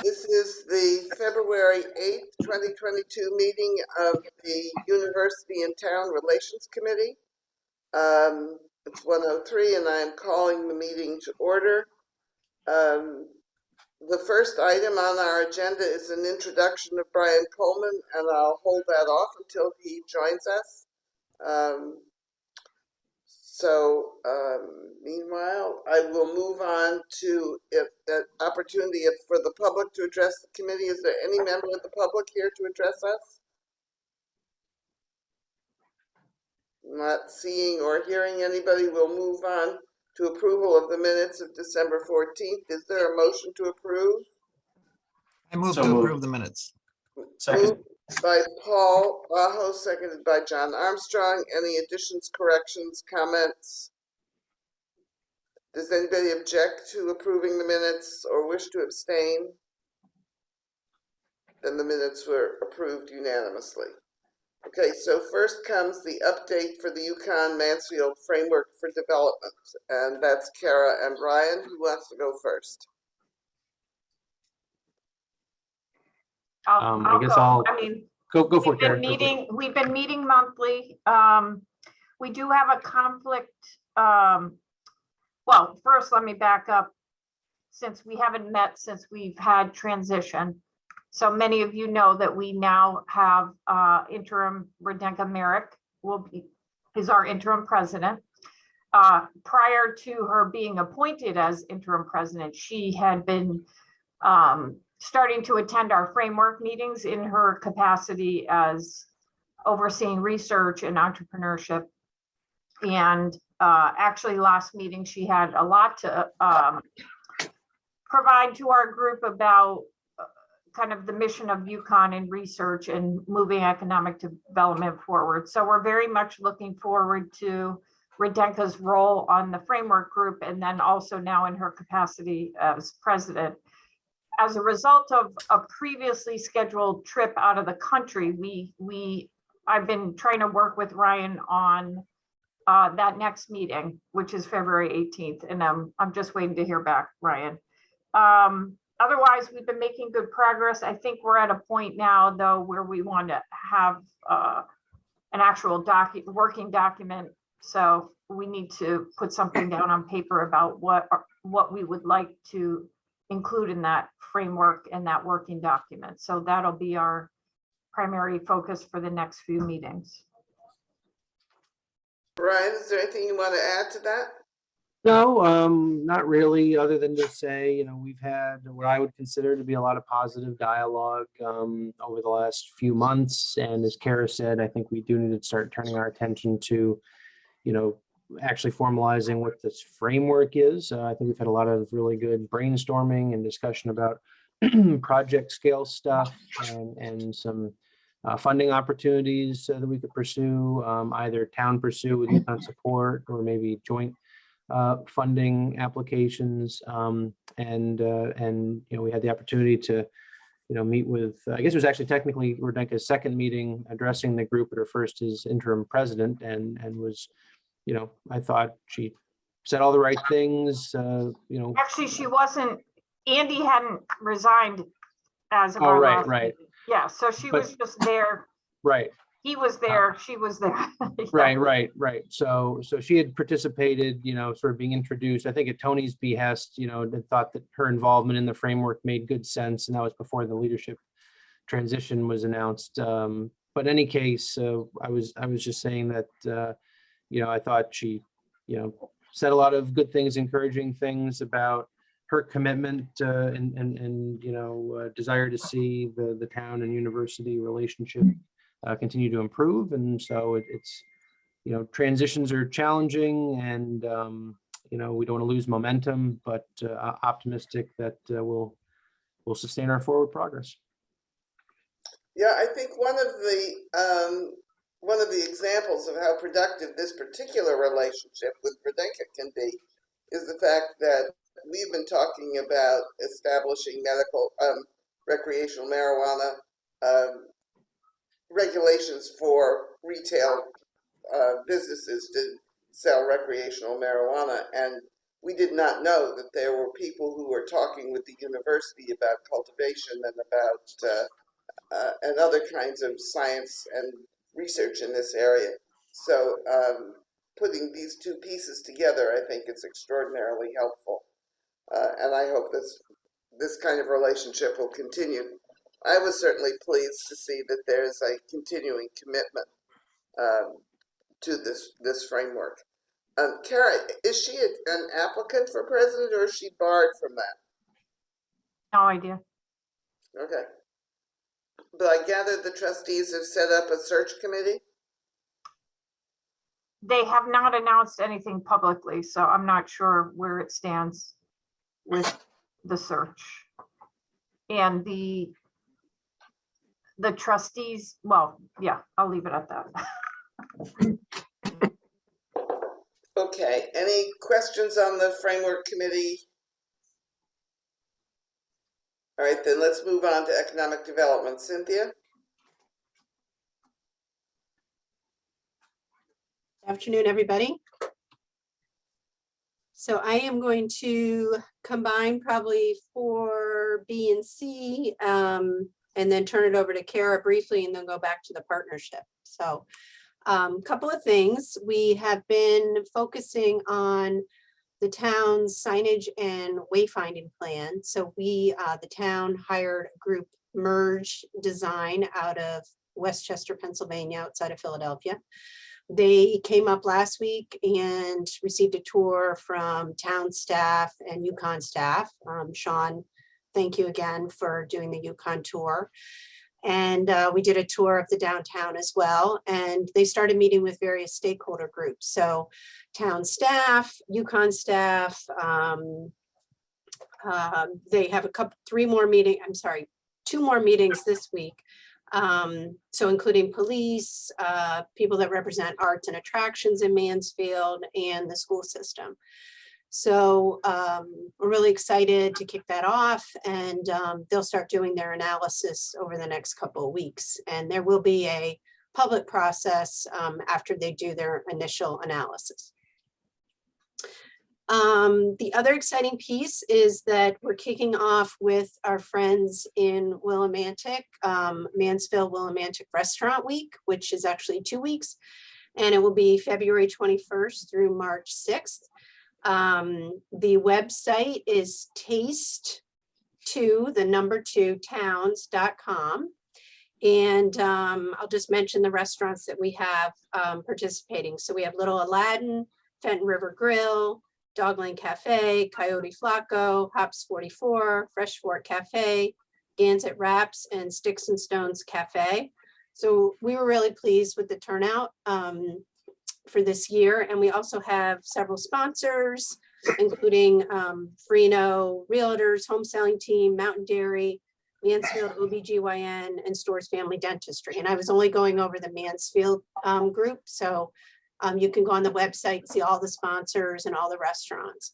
This is the February 8th, 2022 meeting of the University and Town Relations Committee. It's 1:03 and I am calling the meeting to order. The first item on our agenda is an introduction of Brian Coleman, and I'll hold that off until he joins us. Meanwhile, I will move on to an opportunity for the public to address the committee. Is there any member of the public here to address us? Not seeing or hearing anybody, we'll move on to approval of the minutes of December 14th. Is there a motion to approve? I move to approve the minutes. Second. Moved by Paul Aho, seconded by John Armstrong. Any additions, corrections, comments? Does anybody object to approving the minutes or wish to abstain? Then the minutes were approved unanimously. Okay, so first comes the update for the Yukon-Mansfield Framework for Development, and that's Kara and Ryan. Who wants to go first? I guess I'll go for it. We've been meeting monthly. We do have a conflict. Well, first, let me back up. Since we haven't met since we've had transition, so many of you know that we now have interim Radenka Merrick is our interim president. Prior to her being appointed as interim president, she had been starting to attend our framework meetings in her capacity as overseeing research and entrepreneurship. And actually last meeting, she had a lot to provide to our group about kind of the mission of Yukon in research and moving economic development forward. So we're very much looking forward to Radenka's role on the framework group, and then also now in her capacity as president. As a result of a previously scheduled trip out of the country, I've been trying to work with Ryan on that next meeting, which is February 18th, and I'm just waiting to hear back, Ryan. Otherwise, we've been making good progress. I think we're at a point now, though, where we want to have an actual working document. So we need to put something down on paper about what we would like to include in that framework and that working document. So that'll be our primary focus for the next few meetings. Brian, is there anything you want to add to that? No, not really, other than to say, you know, we've had what I would consider to be a lot of positive dialogue over the last few months. And as Kara said, I think we do need to start turning our attention to, you know, actually formalizing what this framework is. I think we've had a lot of really good brainstorming and discussion about project scale stuff and some funding opportunities that we could pursue, either town pursue with Yukon support or maybe joint funding applications. And you know, we had the opportunity to, you know, meet with, I guess it was actually technically Radenka's second meeting addressing the group at her first as interim president, and was, you know, I thought she said all the right things, you know. Actually, she wasn't, Andy hadn't resigned as of oh, our right, last right. meeting. Yeah, so she was just there. Right. He was there, she was there. Yeah. Right. So she had participated, you know, sort of being introduced, I think at Tony's behest, you know, and thought that her involvement in the framework made good sense. And that was before the leadership transition was announced. But in any case, I was just saying that, you know, I thought she, you know, said a lot of good things, encouraging things about her commitment and you know, desire to see the town and university relationship continue to improve. And so it's, you know, transitions are challenging, and you know, we don't want to lose momentum, but optimistic that we'll sustain our forward progress. Yeah, I think one of the examples of how productive this particular relationship with Radenka can be is the fact that we've been talking about establishing medical recreational marijuana regulations for retail businesses to sell recreational marijuana. And we did not know that there were people who were talking with the university about cultivation and about and other kinds of science and research in this area. So putting these two pieces together, I think is extraordinarily helpful. And I hope this kind of relationship will continue. I was certainly pleased to see that there's a continuing commitment to this framework. Kara, is she an applicant for president, or is she barred from that? No idea. Okay. But I gather the trustees have set up a search committee? They have not announced anything publicly, so I'm not sure where it stands with the search. And the trustees, well, yeah, I'll leave it at that. Okay, any questions on the framework committee? All right, then let's move on to economic development. Cynthia? Good afternoon, everybody. So I am going to combine probably for B and C, and then turn it over to Kara briefly, and then go back to the partnership. So a couple of things. We have been focusing on the town's signage and wayfinding plan. So we, the town, hired a group, Merge Design, out of Westchester, Pennsylvania, outside of Philadelphia. They came up last week and received a tour from town staff and Yukon staff. Sean, thank you again for doing the Yukon tour. And we did a tour of the downtown as well. And they started meeting with various stakeholder groups. So town staff, Yukon staff, they have two more meetings this week. So including police, people that represent arts and attractions in Mansfield, and the school system. So we're really excited to kick that off, and they'll start doing their analysis over the next couple of weeks. And there will be a public process after they do their initial analysis. The other exciting piece is that we're kicking off with our friends in Willimantic, Mansfield Willimantic Restaurant Week, which is actually 2 weeks, and it will be February 21st through March 6th. The website is taste2towns.com. And I'll just mention the restaurants that we have participating. So we have Little Aladdin, Fenton River Grill, Dogland Cafe, Coyote Flaco, Hops 44, Fresh Fork Cafe, Gansett Wraps, and Sticks and Stones Cafe. So we were really pleased with the turnout for this year. And we also have several sponsors, including Freno Realtors, Home Selling Team, Mountain Dairy, Mansfield OBGYN, and Stores Family Dentistry. And I was only going over the Mansfield group. So you can go on the website, see all the sponsors and all the restaurants.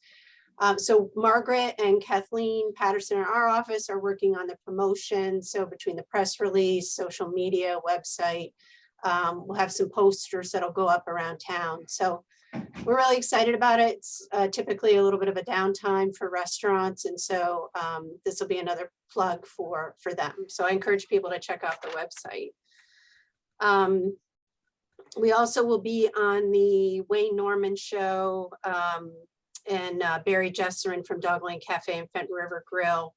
So Margaret and Kathleen Patterson in our office are working on the promotion. So between the press release, social media, website, we'll have some posters that'll go up around town. So we're really excited about it. It's typically a little bit of a downtime for restaurants. And so this will be another plug for them. So I encourage people to check out the website. We also will be on the Wayne Norman show, and Barry Jesserin from Dogland Cafe and Fenton River Grill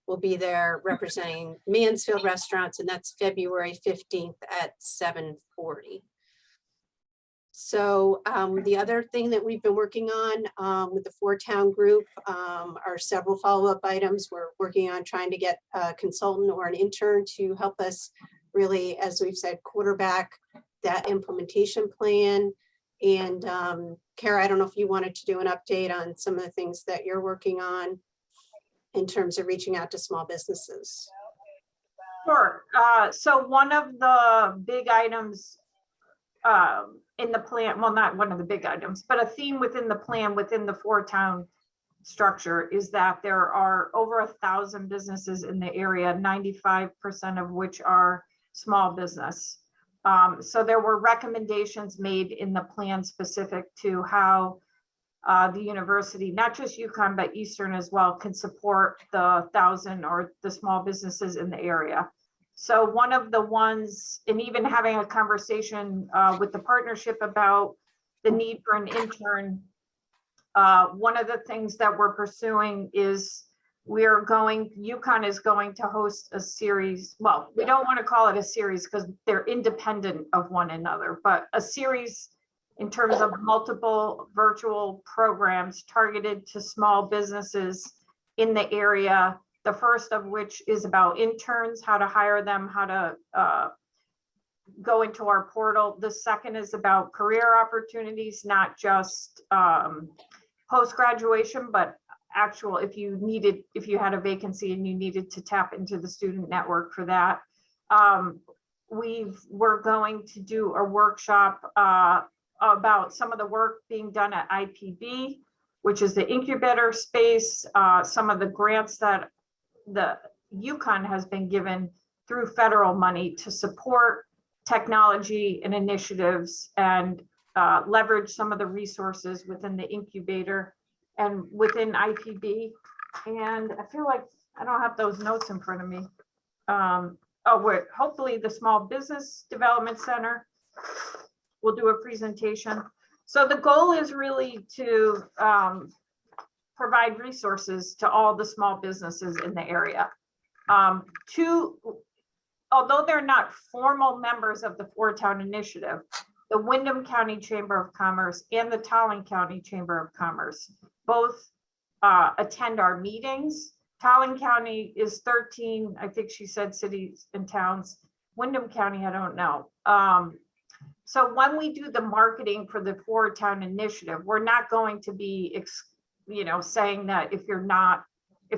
will be there representing Mansfield restaurants, and that's February 15th at 7:40. So the other thing that we've been working on with the 4-town group are several follow-up items. We're working on trying to get a consultant or an intern to help us really, as we've said, quarterback that implementation plan. And Kara, I don't know if you wanted to do an update on some of the things that you're working on in terms of reaching out to small businesses. Sure. So one of the big items in the plan, well, not one of the big items, but a theme within the plan within the 4-town structure is that there are over 1,000 businesses in the area, 95% of which are small business. So there were recommendations made in the plan specific to how the university, not just UConn, but Eastern as well, can support the 1,000 or the small businesses in the area. So one of the ones, and even having a conversation with the partnership about the need for an intern, one of the things that we're pursuing is UConn is going to host a series. Well, we don't want to call it a series because they're independent of one another, but a series in terms of multiple virtual programs targeted to small businesses in the area. The first of which is about interns, how to hire them, how to go into our portal. The second is about career opportunities, not just post-graduation, but actual, if you had a vacancy and you needed to tap into the student network for that. We're going to do a workshop about some of the work being done at IPB, which is the incubator space, some of the grants that the UConn has been given through federal money to support technology and initiatives and leverage some of the resources within the incubator and within IPB. And I feel like I don't have those notes in front of me. Hopefully the Small Business Development Center will do a presentation. So the goal is really to provide resources to all the small businesses in the area. Although they're not formal members of the Four-Town Initiative, the Windham County Chamber of Commerce and the Tallinn County Chamber of Commerce both attend our meetings. Tallinn County is 13, I think she said, cities and towns. Windham County, I don't know. So when we do the marketing for the Four-Town Initiative, we're not going to be, saying that if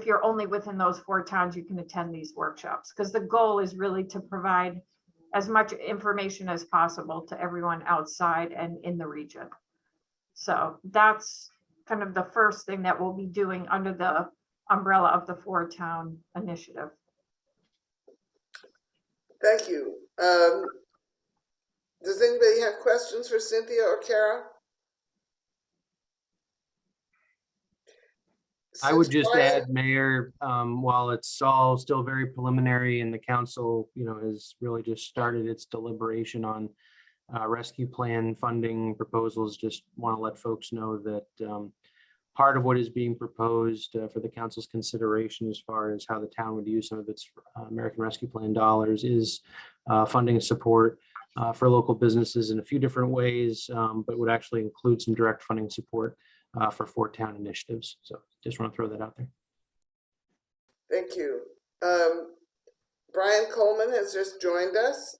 you're only within those 4 towns, you can attend these workshops, because the goal is really to provide as much information as possible to everyone outside and in the region. So that's kind of the first thing that we'll be doing under the umbrella of the Four-Town Initiative. Thank you. Does anybody have questions for Cynthia or Kara? I would Since just Brian- add, Mayor, while it's all still very preliminary and the council, has really just started its deliberation on rescue plan funding proposals, just want to let folks know that part of what is being proposed for the council's consideration as far as how the town would use some of its American Rescue Plan dollars is funding support for local businesses in a few different ways, but would actually include some direct funding support for Four-Town initiatives. So just want to throw that out there. Thank you. Brian Coleman has just joined us.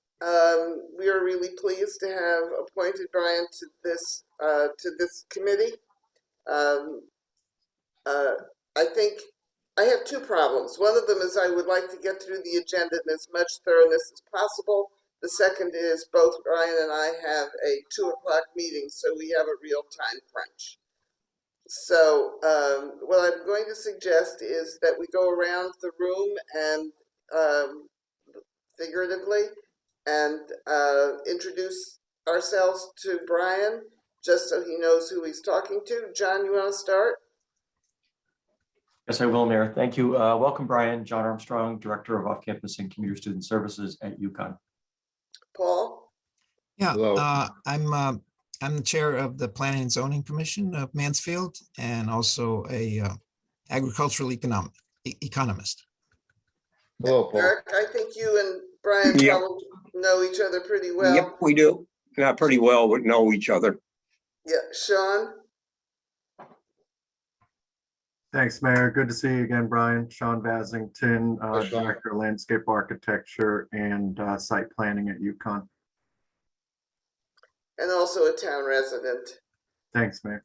We are really pleased to have appointed Brian to this committee. I think I have 2 problems. One of them is I would like to get through the agenda in as much thoroughness as possible. The second is both Brian and I have a 2 o'clock meeting, so we have a real time crunch. So what I'm going to suggest is that we go around the room and figuratively and introduce ourselves to Brian, just so he knows who he's talking to. John, you want to start? Yes, I will, Mayor. Thank you. Welcome, Brian. John Armstrong, Director of Off-Campus and Commuter Student Services at UConn. Paul? Yeah, Hello. I'm the chair of the Planning and Zoning Commission of Mansfield and also a agricultural economist. Hello, Paul. Eric, I think you and Brian Yep. probably know each other pretty well. Yep, we do. Not pretty well, but know each other. Yeah, Sean? Thanks, Mayor. Good to see you again, Brian. Sean Basington, Hi, Sean. Director of Landscape Architecture and Site Planning at UConn. And also a town resident. Thanks, Mayor.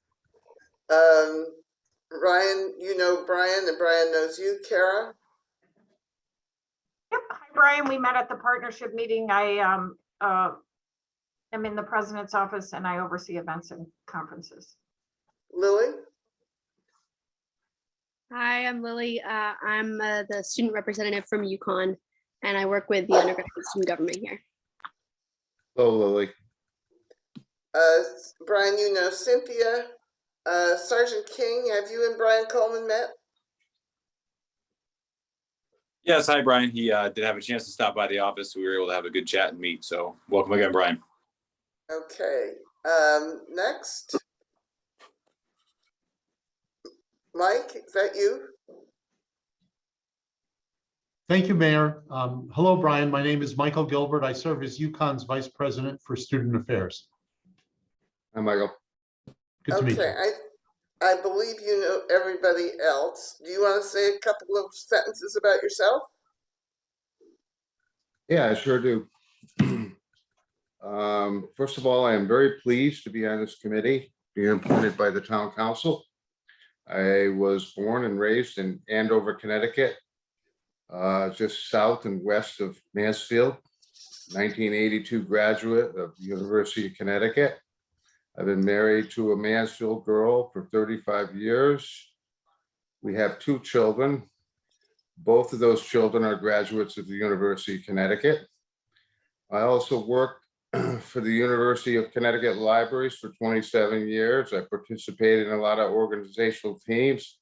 Ryan, you know Brian and Brian knows you. Kara? Yep. Hi, Brian. We met at the partnership meeting. I am in the president's office and I oversee events and conferences. Lily? Hi, I'm Lily. I'm the student representative from UConn, and I work with the undergraduate student government here. Hello, Lily. Brian, you know Cynthia. Sergeant King, have you and Brian Coleman met? Yes, hi, Brian. He did have a chance to stop by the office. We were able to have a good chat and meet. So welcome again, Brian. Okay. Next. Mike, is that you? Thank you, Mayor. Hello, Brian. My name is Michael Gilbert. I serve as UConn's Vice President for Student Affairs. Hi, Michael. Good to meet you. Okay, I believe you know everybody else. Do you want to say a couple of sentences about yourself? Yeah, I sure do. First of all, I am very pleased to be on this committee, being appointed by the town council. I was born and raised in Andover, Connecticut, just south and west of Mansfield, 1982 graduate of the University of Connecticut. I've been married to a Mansfield girl for 35 years. We have 2 children. Both of those children are graduates of the University of Connecticut. I also worked for the University of Connecticut Libraries for 27 years. I participated in a lot of organizational teams,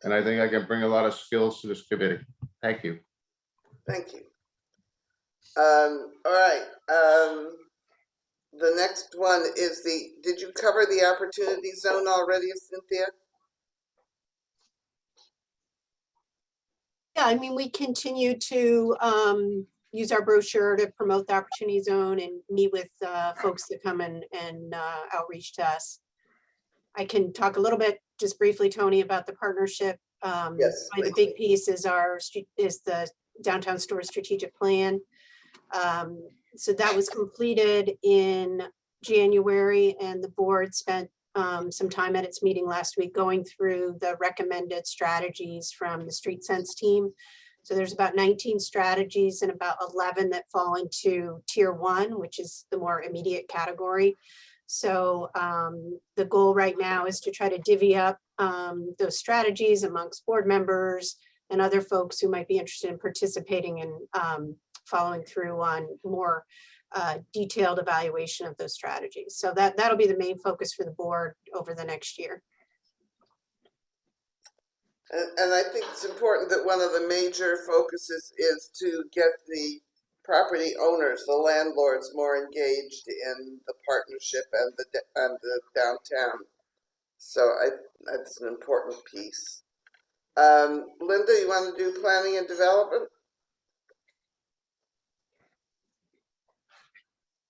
and I think I can bring a lot of skills to this committee. Thank you. Thank you. All right. The next one is did you cover the opportunity zone already, Cynthia? Yeah, I mean, we continue to use our brochure to promote the opportunity zone and meet with folks that come and outreach to us. I can talk a little bit, just briefly, Tony, about the partnership. Yes. The big piece is the Downtown Store Strategic Plan. So that was completed in January, and the board spent some time at its meeting last week going through the recommended strategies from the Street Sense team. So there's about 19 strategies and about 11 that fall into tier 1, which is the more immediate category. So the goal right now is to try to divvy up those strategies amongst board members and other folks who might be interested in participating and following through on more detailed evaluation of those strategies. So that'll be the main focus for the board over the next year. And I think it's important that one of the major focuses is to get the property owners, the landlords, more engaged in the partnership and the downtown. So that's an important piece. Linda, you want to do planning and development?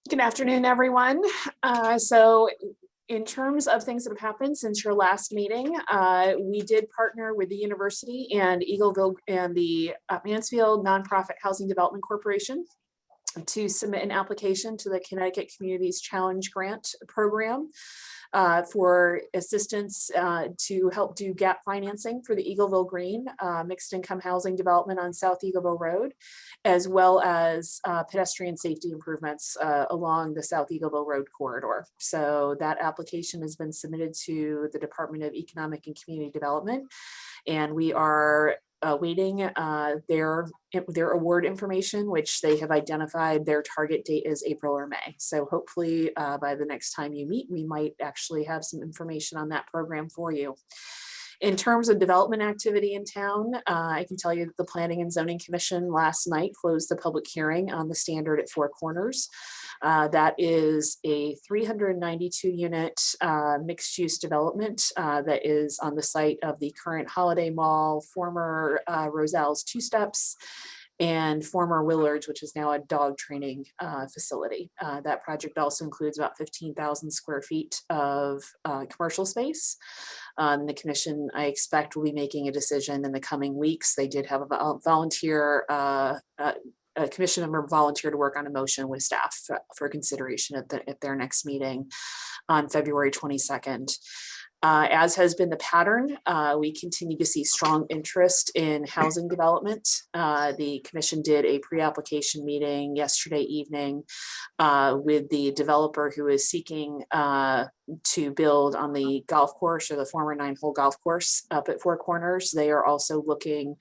Good afternoon, everyone. So in terms of things that have happened since your last meeting, we did partner with the university and Eagleville and the Mansfield Nonprofit Housing Development Corporation to submit an application to the Connecticut Communities Challenge Grant Program for assistance to help do gap financing for the Eagleville Green mixed income housing development on South Eagleville Road, as well as pedestrian safety improvements along the South Eagleville Road corridor. So that application has been submitted to the Department of Economic and Community Development, and we are awaiting their award information, which they have identified their target date is April or May. So hopefully by the next time you meet, we might actually have some information on that program for you. In terms of development activity in town, I can tell you that the Planning and Zoning Commission last night closed the public hearing on the standard at Four Corners. That is a 392 unit mixed use development that is on the site of the current Holiday Mall, former Roselle's Two Steps, and former Willard's, which is now a dog training facility. That project also includes about 15,000 square feet of commercial space. The commission, I expect, will be making a decision in the coming weeks. They did have a volunteer, a commission member volunteer to work on a motion with staff for consideration at their next meeting on February 22nd. As has been the pattern, we continue to see strong interest in housing development. The commission did a pre-application meeting yesterday evening with the developer who is seeking to build on the golf course, or the former 9-hole golf course up at Four Corners. They are also looking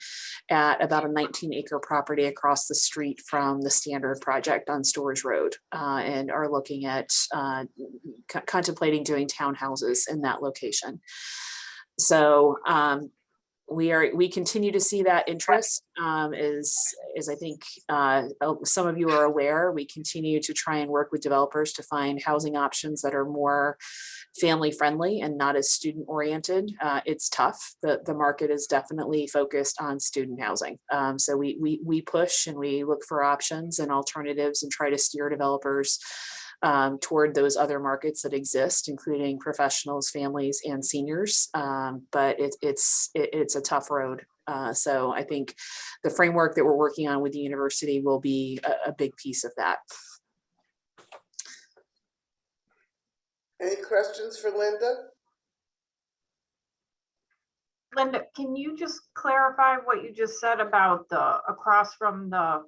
at about a 19-acre property across the street from the Standard project on Storrs Road, and are looking at contemplating doing townhouses in that location. So we continue to see that interest. As I think some of you are aware, we continue to try and work with developers to find housing options that are more family friendly and not as student oriented. It's tough. The market is definitely focused on student housing. So we push and we look for options and alternatives and try to steer developers toward those other markets that exist, including professionals, families, and seniors. But it's a tough road. So I think the framework that we're working on with the university will be a big piece of that. Any questions for Linda? Linda, can you just clarify what you just said about the across from the,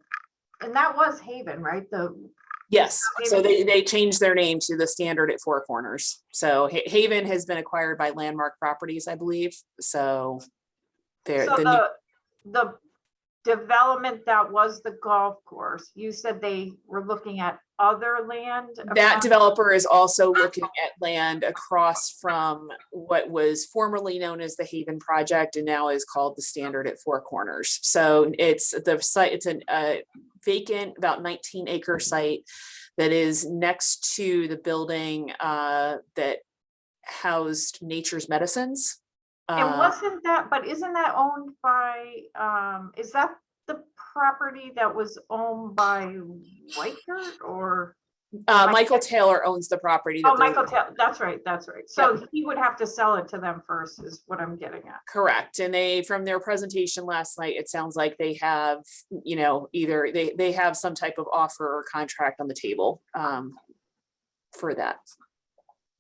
and that was Haven, right? Yes, so they changed their name to the Standard at Four Corners. So Haven has been acquired by Landmark Properties, I believe. So the development that was the golf course, you said they were looking at other land? That developer is also looking at land across from what was formerly known as the Haven project and now is called the Standard at Four Corners. So it's the site, it's a vacant, about 19-acre site that is next to the building that housed Nature's Medicines. And wasn't that, but isn't that owned by, is that the property that was owned by Weichert or? Michael Taylor owns the property. Oh, Michael Taylor, that's right, that's right. So he would have to sell it to them first is what I'm getting at. Correct. And they, from their presentation last night, it sounds like they have, you know, either they have some type of offer or contract on the table for that.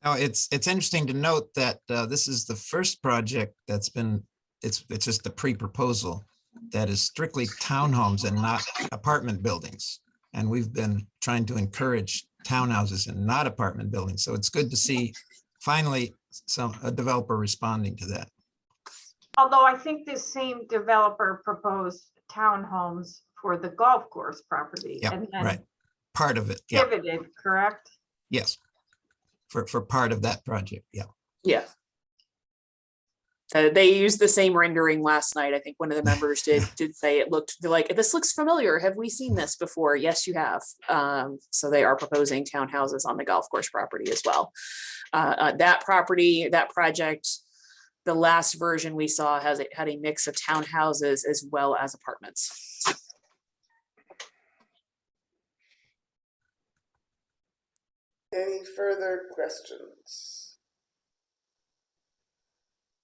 Now, it's interesting to note that this is the first project that's been, it's just the pre-proposal that is strictly townhomes and not apartment buildings. And we've been trying to encourage townhouses and not apartment buildings. So it's good to see finally a developer responding to that. Although I think this same developer proposed townhomes for the golf course property. Yeah, and then right. Part of it. Yeah. pivoted, correct? Yes. For part of that project. Yeah. Yeah. They used the same rendering last night. I think one of the members did say it looked like, this looks familiar. Have we seen this before? Yes, you have. So they are proposing townhouses on the golf course property as well. That property, that project, the last version we saw had a mix of townhouses as well as apartments. Any further questions?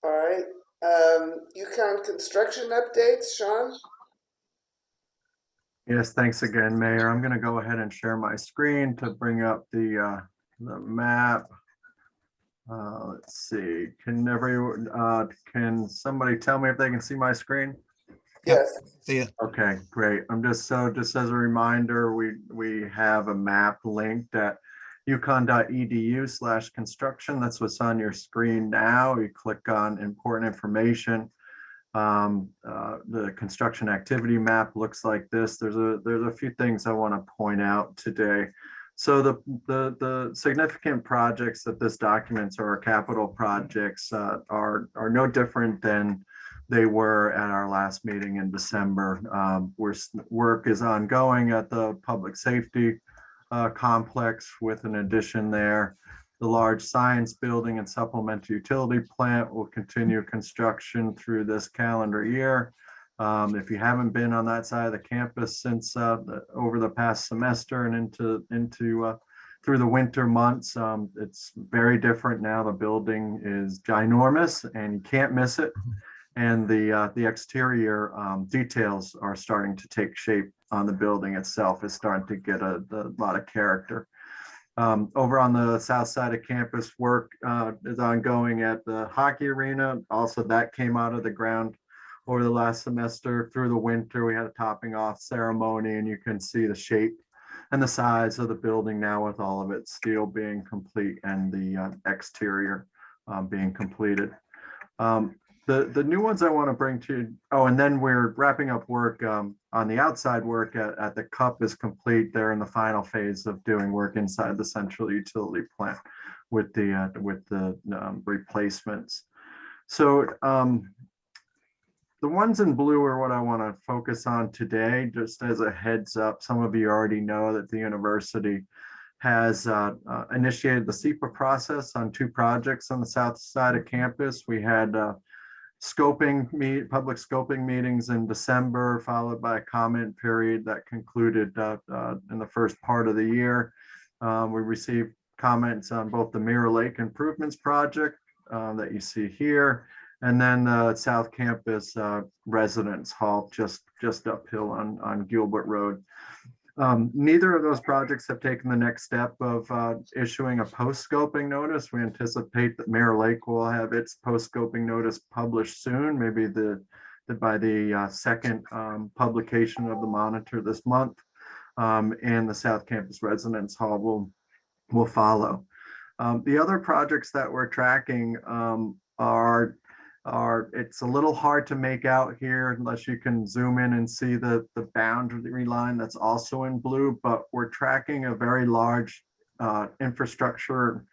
All right, UConn construction updates, Sean? Yes, thanks again, Mayor. I'm going to go ahead and share my screen to bring up the map. Let's see. Can somebody tell me if they can see my screen? Yes. See it. Okay, great. Just as a reminder, we have a map linked at uconn.edu/construction. That's what's on your screen now. You click on important information. The construction activity map looks like this. There's a few things I want to point out today. So the significant projects that this documents are capital projects are no different than they were at our last meeting in December. Work is ongoing at the public safety complex with an addition there. The large science building and supplemental utility plant will continue construction through this calendar year. If you haven't been on that side of the campus since over the past semester and into through the winter months, it's very different now. The building is ginormous and you can't miss it. And the exterior details are starting to take shape on the building itself. It's starting to get a lot of character. Over on the south side of campus, work is ongoing at the hockey arena. Also, that came out of the ground over the last semester. Through the winter, we had a topping off ceremony, and you can see the shape and the size of the building now with all of its steel being complete and the exterior being completed. The new ones I want to bring to, oh, and then we're wrapping up work on the outside work at the cup is complete. They're in the final phase of doing work inside the central utility plant with the replacements. So the ones in blue are what I want to focus on today. Just as a heads up, some of you already know that the university has initiated the SEPA process on 2 projects on the south side of campus. We had public scoping meetings in December, followed by a comment period that concluded in the first part of the year. We received comments on both the Mirror Lake Improvements Project that you see here, and then the South Campus Residence Hall just uphill on Gilbert Road. Neither of those projects have taken the next step of issuing a post-scoping notice. We anticipate that Mirror Lake will have its post-scoping notice published soon, maybe by the second publication of the monitor this month, and the South Campus Residence Hall will follow. The other projects that we're tracking it's a little hard to make out here unless you can zoom in and see the boundary line that's also in blue, but we're tracking a very large infrastructure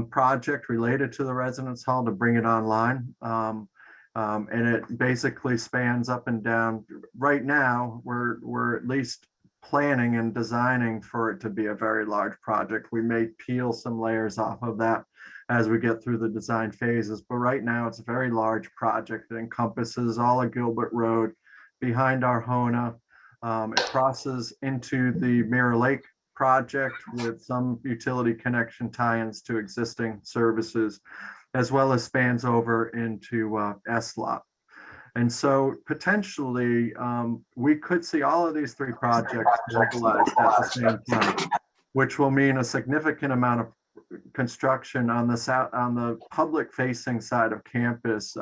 project related to the residence hall to bring it online. And it basically spans up and down. Right now, we're at least planning and designing for it to be a very large project. We may peel some layers off of that as we get through the design phases, but right now it's a very large project that encompasses all of Gilbert Road behind Arjona. It crosses into the Mirror Lake project with some utility connection tie-ins to existing services, as well as spans over into SLOT. And so potentially we could see all of these 3 projects mobilized at the same time, which will mean a significant amount of construction on the public facing side of campus.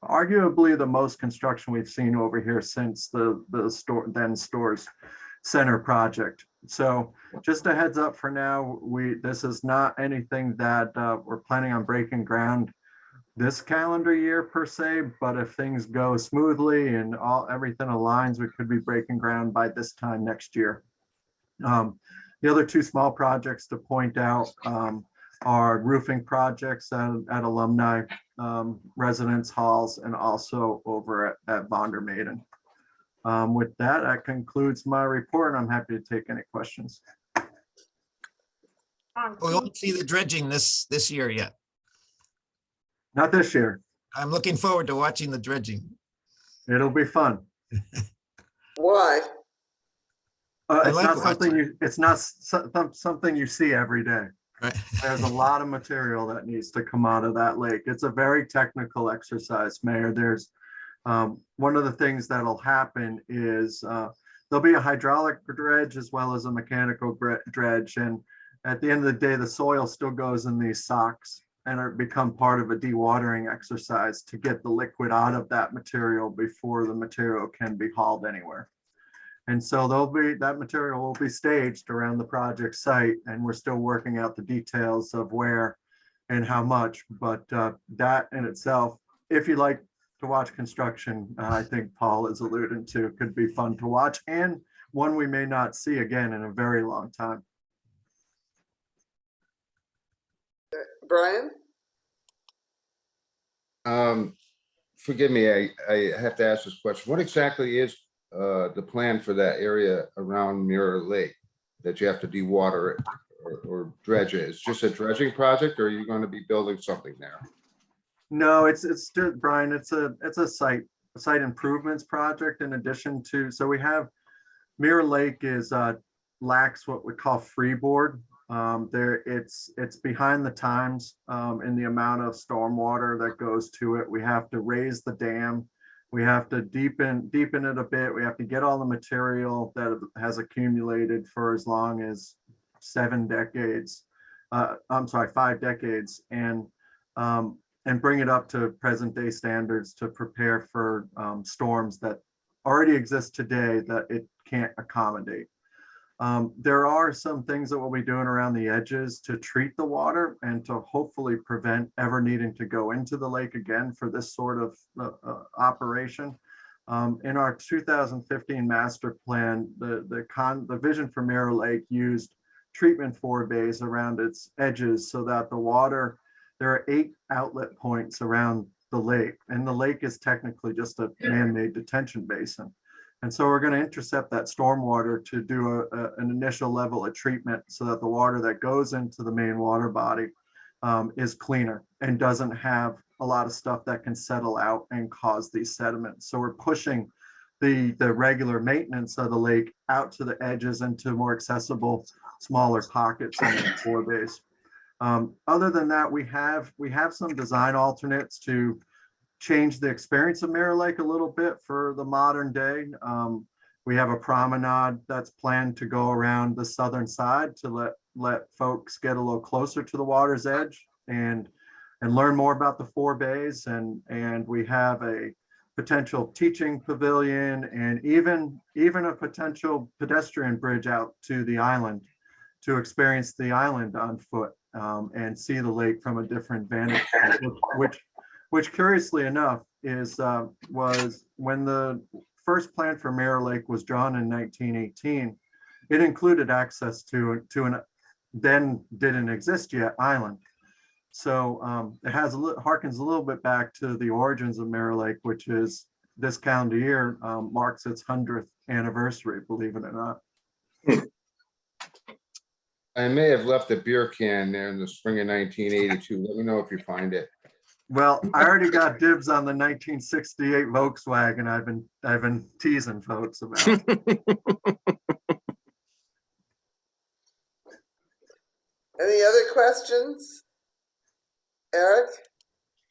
Arguably the most construction we've seen over here since the Stores Center project. So just a heads up for now, this is not anything that we're planning on breaking ground this calendar year per se, but if things go smoothly and everything aligns, we could be breaking ground by this time next year. The other 2 small projects to point out are roofing projects at alumni residence halls and also over at Vondermaiden. With that concludes my report. I'm happy to take any questions. We won't see the dredging this year yet. Not this year. I'm looking forward to watching the dredging. It'll be fun. Why? It's not something you see every day. Right. There's a lot of material that needs to come out of that lake. It's a very technical exercise, Mayor. There's one of the things that'll happen is there'll be a hydraulic dredge as well as a mechanical dredge. And at the end of the day, the soil still goes in these socks and become part of a dewatering exercise to get the liquid out of that material before the material can be hauled anywhere. And so that material will be staged around the project site, and we're still working out the details of where and how much, but that in itself, if you like to watch construction, I think Paul is alluding to, could be fun to watch, and one we may not see again in a very long time. Brian? Forgive me, I have to ask this question. What exactly is the plan for that area around Mirror Lake that you have to dewater it or dredge it? It's just a dredging project, or are you going to be building something there? No, it's just, Brian, it's a site improvements project in addition to, so we have Mirror Lake lacks what we call freeboard. It's behind the times in the amount of stormwater that goes to it. We have to raise the dam. We have to deepen it a bit. We have to get all the material that has accumulated for as long as 5 decades, and bring it up to present day standards to prepare for storms that already exist today that it can't accommodate. There are some things that we'll be doing around the edges to treat the water and to hopefully prevent ever needing to go into the lake again for this sort of operation. In our 2015 master plan, the vision for Mirror Lake used treatment forebays around its edges so that the water, there are 8 outlet points around the lake, and the lake is technically just a man-made detention basin. And so we're going to intercept that stormwater to do an initial level of treatment so that the water that goes into the main water body is cleaner and doesn't have a lot of stuff that can settle out and cause these sediments. So we're pushing the regular maintenance of the lake out to the edges into more accessible, smaller pockets in the forebays. Other than that, we have some design alternates to change the experience of Mirror Lake a little bit for the modern day. We have a promenade that's planned to go around the southern side to let folks get a little closer to the water's edge and learn more about the 4 bays. And we have a potential teaching pavilion and even a potential pedestrian bridge out to the island to experience the island on foot and see the lake from a different vantage point, which curiously enough was when the first plan for Mirror Lake was drawn in 1918, it included access to an then didn't exist yet island. So it harkens a little bit back to the origins of Mirror Lake, which is this calendar year marks its 100th anniversary, believe it or not. I may have left a beer can there in the spring of 1982. Let me know if you find it. Well, I already got dibs on the 1968 Volkswagen I've been teasing folks about. Any other questions? Eric?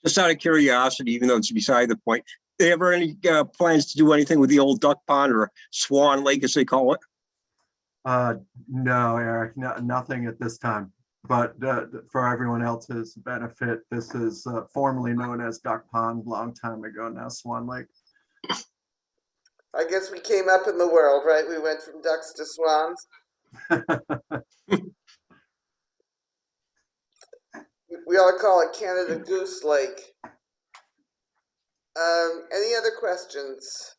Just out of curiosity, even though it's beside the point, they ever any plans to do anything with the old duck pond or Swan Lake, as they call it? No, Eric, nothing at this time. But for everyone else's benefit, this is formerly known as Duck Pond, long time ago now, Swan Lake. I guess we came up in the world, right? We went from ducks to swans. We ought to call it Canada Goose Lake. Any other questions?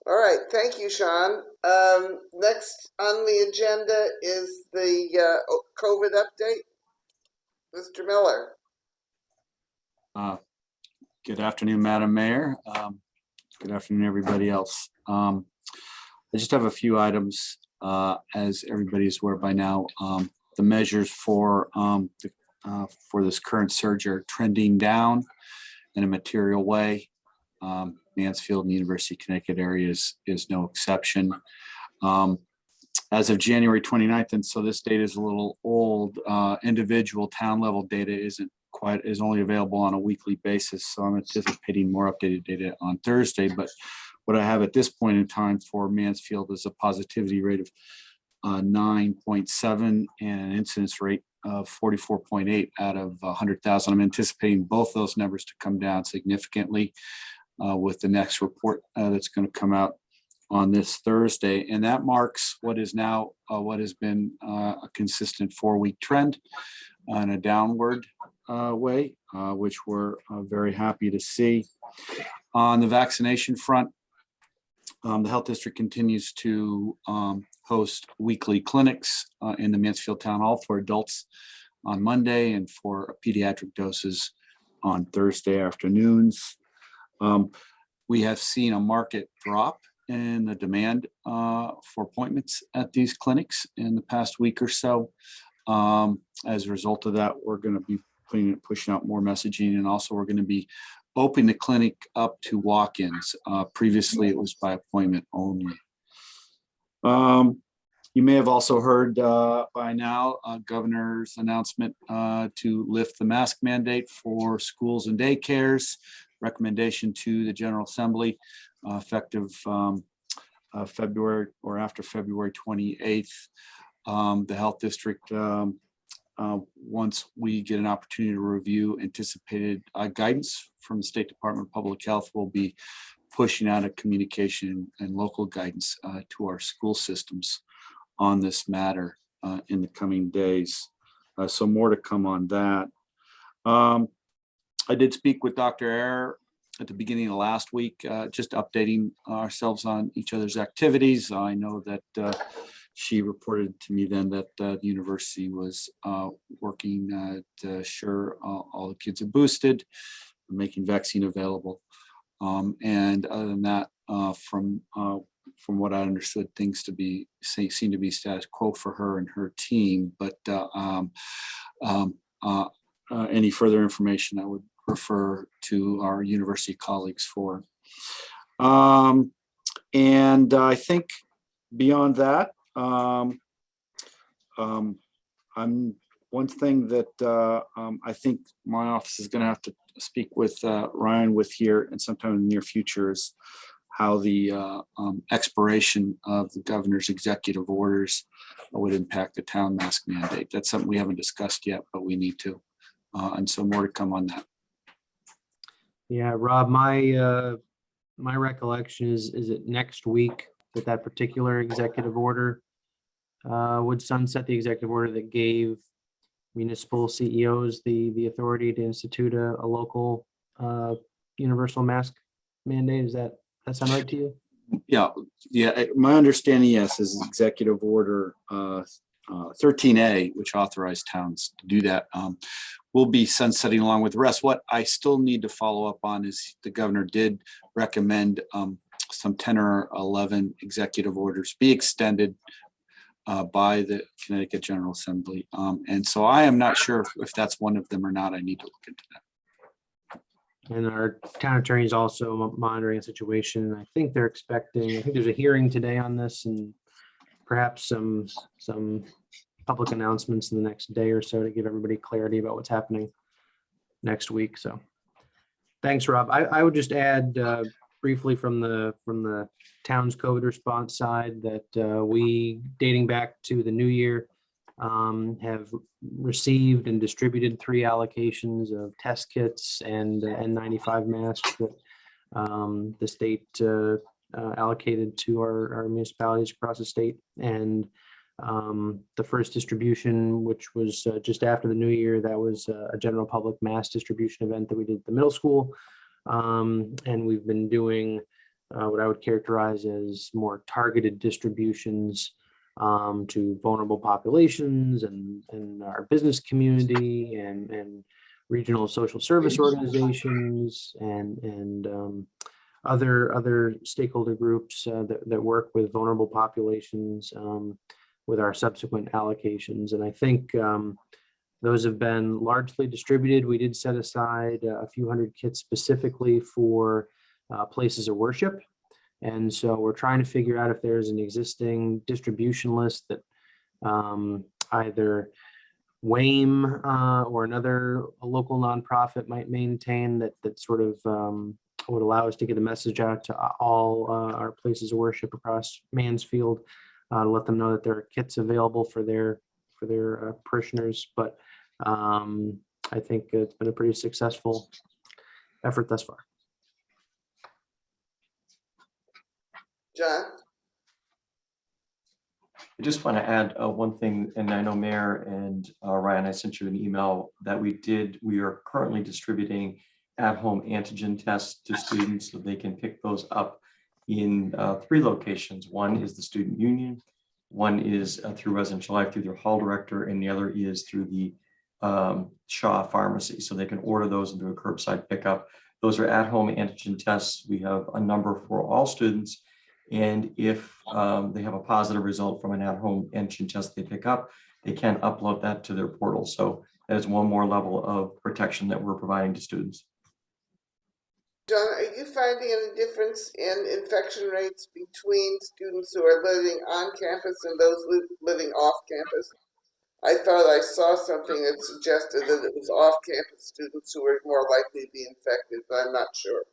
All right, thank you, Sean. Next on the agenda is the COVID update. Mr. Miller. Good afternoon, Madam Mayor. Good afternoon, everybody else. I just have a few items, as everybody is aware by now. The measures for this current surge are trending down in a material way. Mansfield and University of Connecticut area is no exception. As of January 29th, and so this data is a little old, individual town level data is only available on a weekly basis. So I'm anticipating more updated data on Thursday. But what I have at this point in time for Mansfield is a positivity rate of 9.7 and an incidence rate of 44.8 out of 100,000. I'm anticipating both those numbers to come down significantly with the next report that's going to come out on this Thursday. And that marks what is now what has been a consistent 4-week trend on a downward way, which we're very happy to see. On the vaccination front, the health district continues to host weekly clinics in the Mansfield Town Hall for adults on Monday and for pediatric doses on Thursday afternoons. We have seen a market drop in the demand for appointments at these clinics in the past week or so. As a result of that, we're going to be pushing out more messaging, and also we're going to be opening the clinic up to walk-ins. Previously, it was by appointment only. You may have also heard by now governor's announcement to lift the mask mandate for schools and daycares, recommendation to the General Assembly effective February or after February 28th. The health district, once we get an opportunity to review anticipated guidance from the State Department of Public Health, will be pushing out a communication and local guidance to our school systems on this matter in the coming days. So more to come on that. I did speak with Dr. Ayer at the beginning of last week, just updating ourselves on each other's activities. I know that she reported to me then that the university was working to ensure all the kids are boosted, making vaccine available. And other than that, from what I understood, things seem to be status quo for her and her team. But any further information I would refer to our university colleagues for. And I think beyond that, one thing that I think my office is going to have to speak with Ryan with here and sometime in the near future is how the expiration of the governor's executive orders would impact the town mask mandate. That's something we haven't discussed yet, but we need to. And so more to come on that. Yeah, Rob, my recollection is it next week that particular executive order would sunset, the executive order that gave municipal CEOs the authority to institute a local universal mask mandate. Does that sound right to you? Yeah. My understanding, yes, is executive order 13A, which authorized towns to do that, will be sunsetting along with the rest. What I still need to follow up on is the governor did recommend some 10 or 11 executive orders be extended by the Connecticut General Assembly. And so I am not sure if that's one of them or not. I need to look into that. And our town attorney is also monitoring the situation. I think they're expecting, I think there's a hearing today on this and perhaps some public announcements in the next day or so to give everybody clarity about what's happening next week. So thanks, Rob. I would just add briefly from the town's COVID response side that we, dating back to the new year, have received and distributed 3 allocations of test kits and N95 masks that the state allocated to our municipalities across the state. And the first distribution, which was just after the new year, that was a general public mass distribution event that we did at the middle school. And we've been doing what I would characterize as more targeted distributions to vulnerable populations and our business community and regional social service organizations and other stakeholder groups that work with vulnerable populations with our subsequent allocations. And I think those have been largely distributed. We did set aside a few hundred kits specifically for places of worship. And so we're trying to figure out if there's an existing distribution list that either WAME or another local nonprofit might maintain that sort of would allow us to get a message out to all our places of worship across Mansfield, to let them know that there are kits available for their parishioners. But I think it's been a pretty successful effort thus far. John? I just want to add one thing, and I know Mayor and Ryan, I sent you an email that we are currently distributing at-home antigen tests to students so they can pick those up in 3 locations. One is the Student Union, one is through Residential Life through their hall director, and the other is through the Shaw Pharmacy. So they can order those and do a curbside pickup. Those are at-home antigen tests. We have a number for all students. And if they have a positive result from an at-home antigen test they pick up, they can upload that to their portal. So that is one more level of protection that we're providing to students. John, are you finding any difference in infection rates between students who are living on campus and those living off campus? I thought I saw something that suggested that it was off-campus students who were more likely to be infected, but I'm not sure.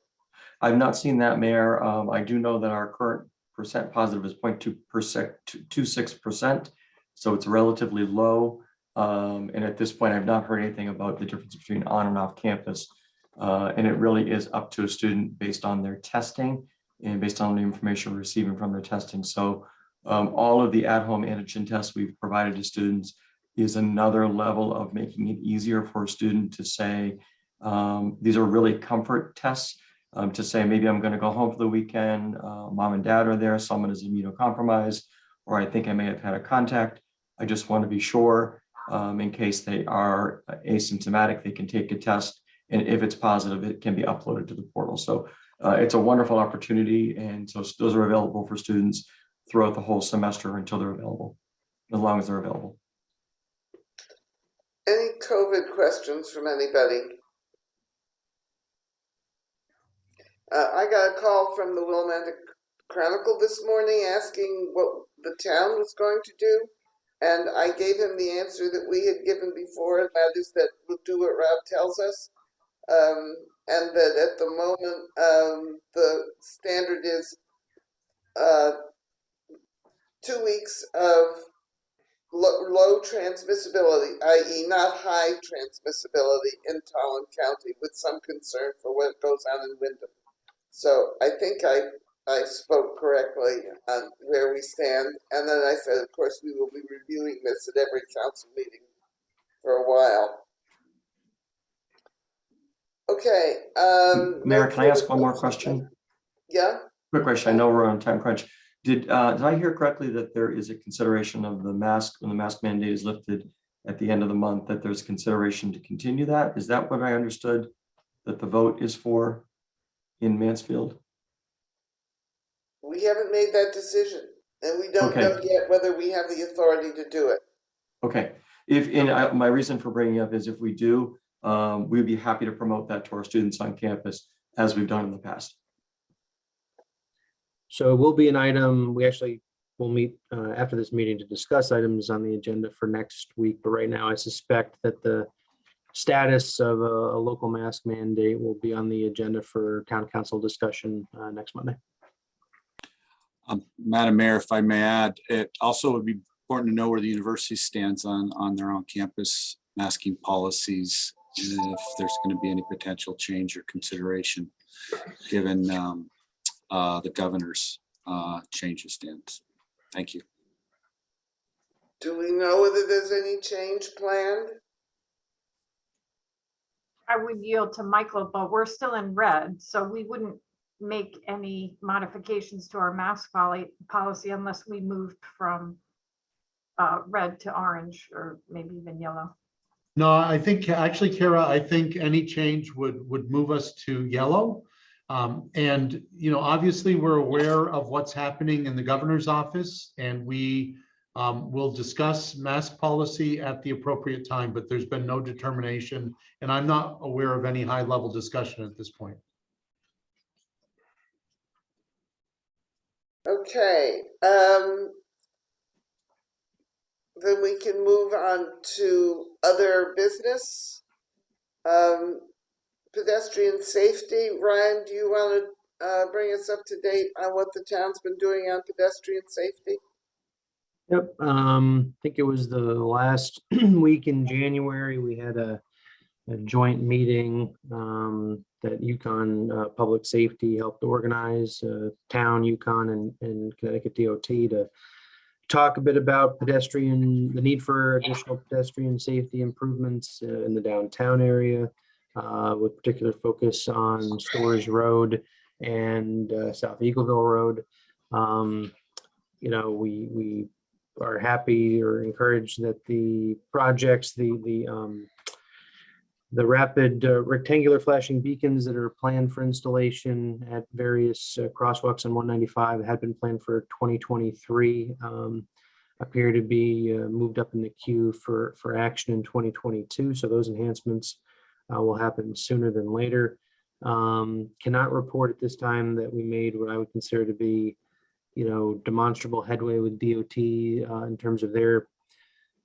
I've not seen that, Mayor. I do know that our current percent positive is 0.26%, so it's relatively low. And at this point, I've not heard anything about the difference between on and off campus. And it really is up to a student based on their testing and based on the information we're receiving from their testing. So all of the at-home antigen tests we've provided to students is another level of making it easier for a student to say, these are really comfort tests, to say, maybe I'm going to go home for the weekend, mom and dad are there, someone is immunocompromised, or I think I may have had a contact. I just want to be sure, in case they are asymptomatic, they can take a test. And if it's positive, it can be uploaded to the portal. So it's a wonderful opportunity. And so those are available for students throughout the whole semester until they're available, as long as they're available. Any COVID questions from anybody? I got a call from the Willimantic Chronicle this morning asking what the town was going to do. And I gave him the answer that we had given before, and that is that we'll do what Rob tells us. And that at the moment, the standard is 2 weeks of low transmissibility, i.e. not high transmissibility in Tolland County, with some concern for what goes on in Wyndham. So I think I spoke correctly on where we stand. And then I said, of course, we will be reviewing this at every council meeting for a while. Okay. Mayor, can I ask one more question? Yeah. Quick question. I know we're on time crunch. Did I hear correctly that there is a consideration of the mask, when the mask mandate is lifted at the end of the month, that there's consideration to continue that? Is that what I understood that the vote is for in Mansfield? We haven't made that decision, and we don't know yet whether we have the authority to do it. Okay. My reason for bringing up is if we do, we'd be happy to promote that to our students on campus, as we've done in the past. So it will be an item, we actually will meet after this meeting to discuss items on the agenda for next week. But right now, I suspect that the status of a local mask mandate will be on the agenda for town council discussion next Monday. Madam Mayor, if I may add, it also would be important to know where the university stands on their on-campus masking policies, and if there's going to be any potential change or consideration given the governor's change of stance. Thank you. Do we know whether there's any change planned? I would yield to Michael, but we're still in red, so we wouldn't make any modifications to our mask policy unless we moved from red to orange, or maybe even yellow. No, I think actually, Kara, I think any change would move us to yellow. And, you know, obviously we're aware of what's happening in the governor's office, and we will discuss mask policy at the appropriate time, but there's been no determination, and I'm not aware of any high level discussion at this point. Okay. Then we can move on to other business. Pedestrian safety. Ryan, do you want to bring us up to date on what the town's been doing on pedestrian safety? Yep. I think it was the last week in January, we had a joint meeting that Yukon Public Safety helped organize, town, Yukon, and Connecticut DOT to talk a bit about the need for additional pedestrian safety improvements in the downtown area, with particular focus on Storrs Road and South Eagleville Road. You know, we are happy or encouraged that the projects, the rapid rectangular flashing beacons that are planned for installation at various crosswalks on 195 had been planned for 2023, appear to be moved up in the queue for action in 2022. So those enhancements will happen sooner than later. Cannot report at this time that we made what I would consider to be, you know, demonstrable headway with DOT in terms of their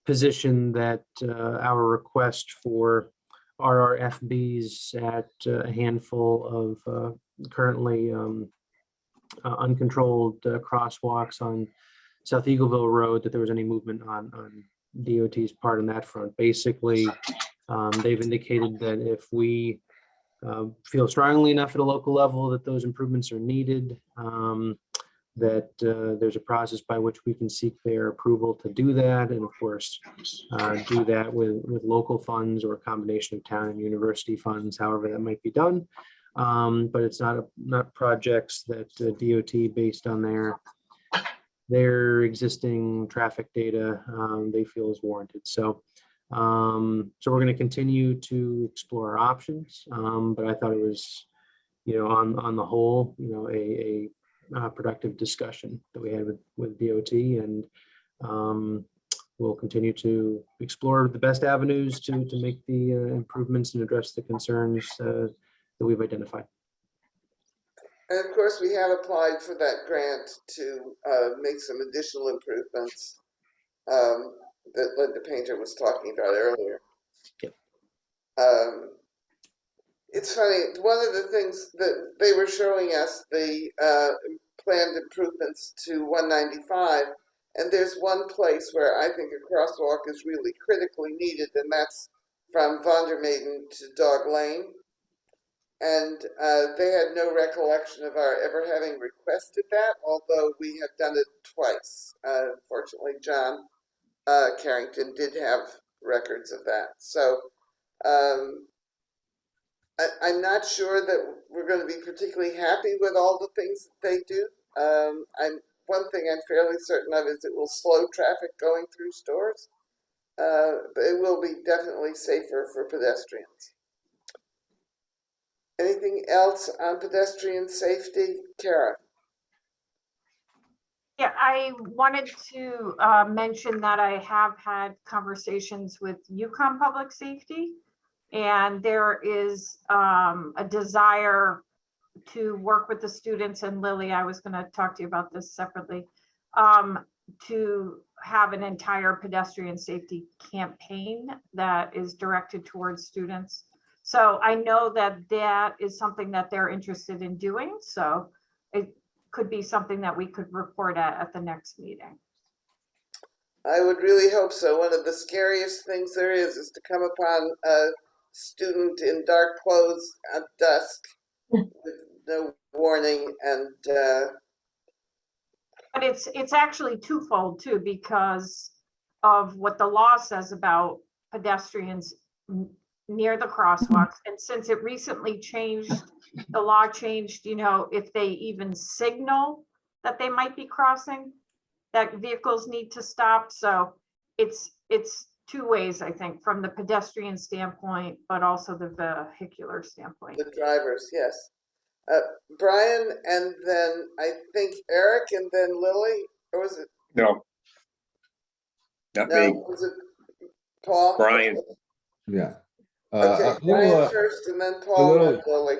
position that our request for RRFBs at a handful of currently uncontrolled crosswalks on South Eagleville Road, that there was any movement on DOT's part on that front. Basically, they've indicated that if we feel strongly enough at a local level that those improvements are needed, that there's a process by which we can seek their approval to do that. And of course, do that with local funds or a combination of town and university funds, however that might be done. But it's not projects that DOT, based on their existing traffic data, they feel is warranted. So we're going to continue to explore our options. But I thought it was, on the whole, a productive discussion that we had with DOT, and we'll continue to explore the best avenues to make the improvements and address the concerns that we've identified. And of course, we have applied for that grant to make some additional improvements that Linda Painter was talking about earlier. Yep. It's funny, one of the things that they were showing us, the planned improvements to 195, and there's one place where I think a crosswalk is really critically needed, and that's from Vondermaiden to Dog Lane. And they had no recollection of our ever having requested that, although we have done it twice. Fortunately, John Carrington did have records of that. So I'm not sure that we're going to be particularly happy with all the things that they do. One thing I'm fairly certain of is it will slow traffic going through stores, but it will be definitely safer for pedestrians. Anything else on pedestrian safety, Kara? Yeah, I wanted to mention that I have had conversations with UConn Public Safety, and there is a desire to work with the students, and Lily, I was going to talk to you about this separately, to have an entire pedestrian safety campaign that is directed towards students. So I know that is something that they're interested in doing. So it could be something that we could report at the next meeting. I would really hope so. One of the scariest things there is to come upon a student in dark clothes at dusk with no warning. And but it's actually twofold too, because of what the law says about pedestrians near the crosswalks. And since it recently changed, the law changed, if they even signal that they might be crossing, that vehicles need to stop. So it's two ways, I think, from the pedestrian standpoint, but also the vehicular standpoint. the drivers, yes. Brian, and then I think Eric, and then Lily, or was it? No. Not No, me. was it Paul? Brian. Yeah. Okay, Brian first, and then Paul, and then Lily.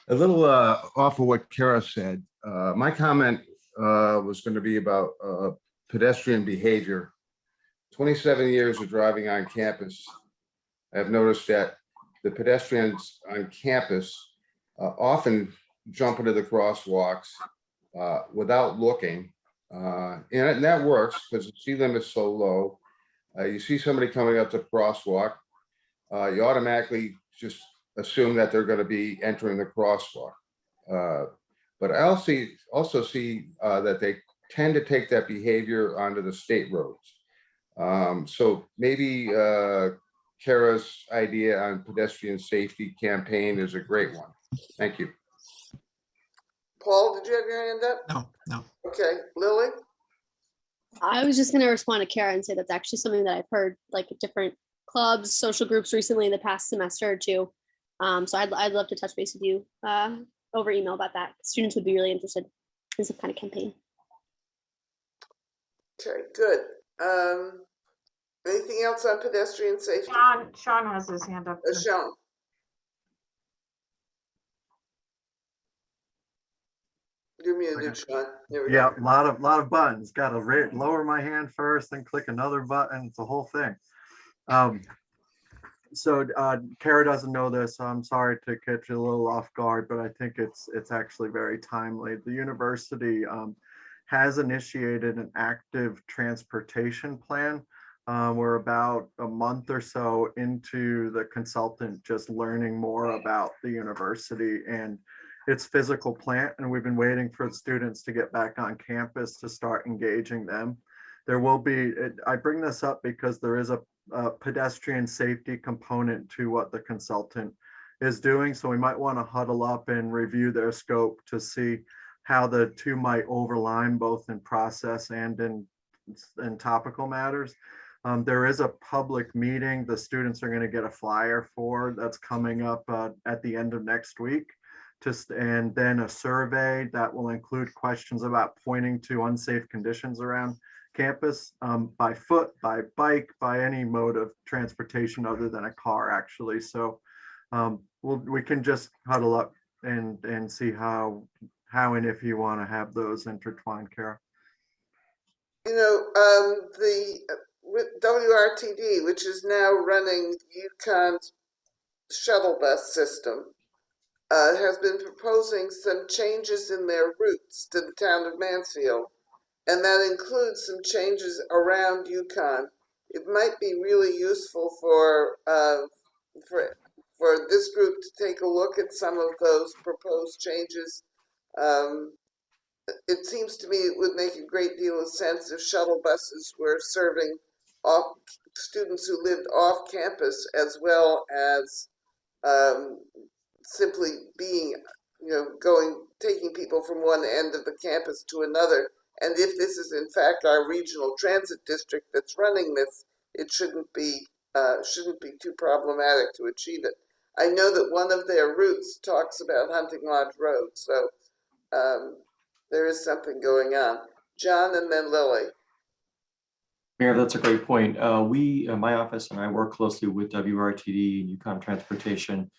A little off of what Kara said. My comment was going to be about pedestrian behavior. 27 years of driving on campus, I've noticed that the pedestrians on campus often jump into the crosswalks without looking. And that works because the speed limit is so low. You see somebody coming up the crosswalk, you automatically just assume that they're going to be entering the crosswalk. But I also see that they tend to take that behavior onto the state roads. So maybe Kara's idea on pedestrian safety campaign is a great one. Thank you. Paul, did you have your hand up? No. Okay, Lily? I was just going to respond to Kara and say that's actually something that I've heard like different clubs, social groups recently in the past semester or two. So I'd love to touch base with you over email about that. Students would be really interested in some kind of campaign. Okay, good. Anything else on pedestrian safety? Sean has his hand up. Sean. You're muted, Sean. Yeah, a lot of buttons. Got to lower my hand first, then click another button. It's a whole thing. So Kara doesn't know this, so I'm sorry to catch you a little off guard, but I think it's actually very timely. The university has initiated an active transportation plan We're about a month or so into the consultant just learning more about the university and its physical plant, and we've been waiting for the students to get back on campus to start engaging them. There will be, I bring this up because there is a pedestrian safety component to what the consultant is doing. So we might want to huddle up and review their scope to see how the two might overlap both in process and in topical matters. There is a public meeting the students are going to get a flyer for that's coming up at the end of next week. And then a survey that will include questions about pointing to unsafe conditions around campus, by foot, by bike, by any mode of transportation other than a car, actually. So we can just huddle up and see how and if you want to have those intertwined, Kara. You know, the WRTD, which is now running UConn's shuttle bus system, has been proposing some changes in their routes to the town of Mansfield, and that includes some changes around UConn. It might be really useful for this group to take a look at some of those proposed changes. It seems to me it would make a great deal of sense if shuttle buses were serving off students who lived off campus as well as simply being, taking people from one end of the campus to another. And if this is in fact our regional transit district that's running this, it shouldn't be too problematic to achieve it. I know that one of their routes talks about Hunting Lodge Road, so there is something going on. John and then Lily. Mayor, that's a great point. My office and I work closely with WRTD and UConn Transportation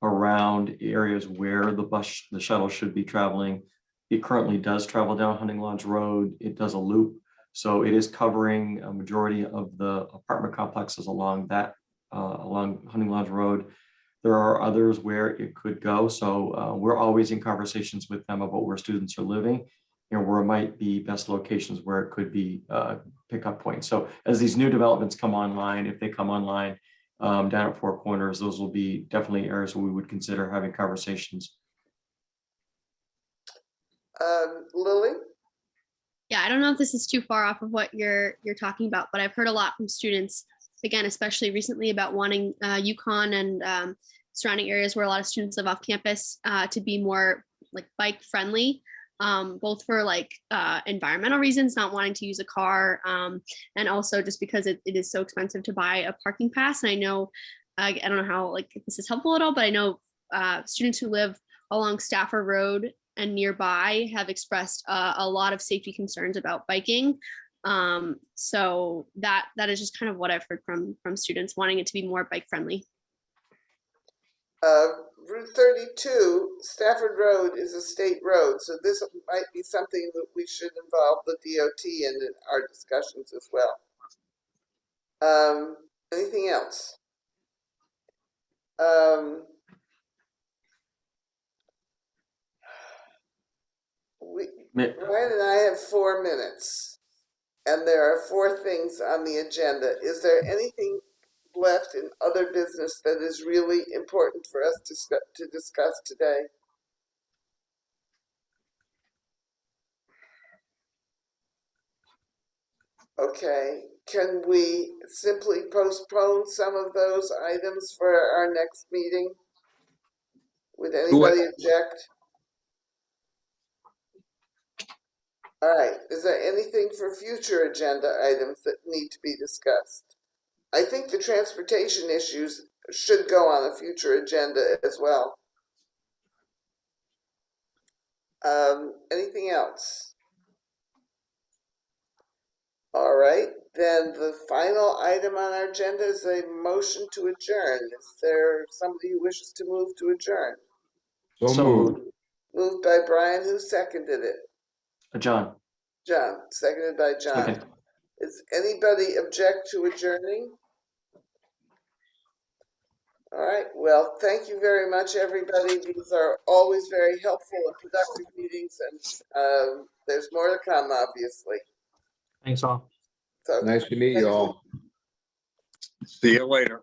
around areas where the shuttle should be traveling. It currently does travel down Hunting Lodge Road. It does a loop. So it is covering a majority of the apartment complexes along Hunting Lodge Road. There are others where it could go. So we're always in conversations with them about where students are living and where it might be best locations where it could be pickup points. So as these new developments come online, if they come online down at Four Corners, those will be definitely areas where we would consider having conversations. Lily? Yeah, I don't know if this is too far off of what you're talking about, but I've heard a lot from students, again, especially recently, about wanting UConn and surrounding areas where a lot of students live off campus to be more like bike friendly, both for like environmental reasons, not wanting to use a car, and also just because it is so expensive to buy a parking pass. And I know, I don't know how like this is helpful at all, but I know students who live along Stafford Road and nearby have expressed a lot of safety concerns about biking. So that is just kind of what I've heard from students wanting it to be more bike friendly. Route 32, Stafford Road is a state road, so this might be something that we should involve the DOT in our discussions as well. Anything else? Ryan and I have 4 minutes, and there are 4 things on the agenda. Is there anything left in other business that is really important for us to discuss today? Okay, can we simply postpone some of those items for our next meeting? Would anybody object? All right, is there anything for future agenda items that need to be discussed? I think the transportation issues should go on a future agenda as well. Anything else? All right, then the final item on our agenda is a motion to adjourn. Is there somebody who wishes to move to adjourn? So moved. Moved by Brian, who seconded it? John. John, seconded by John. Second. Does anybody object to adjourning? All right, well, thank you very much, everybody. These are always very helpful and productive meetings, and there's more to come, obviously. Thanks all. So, Nice to meet you all. See you later.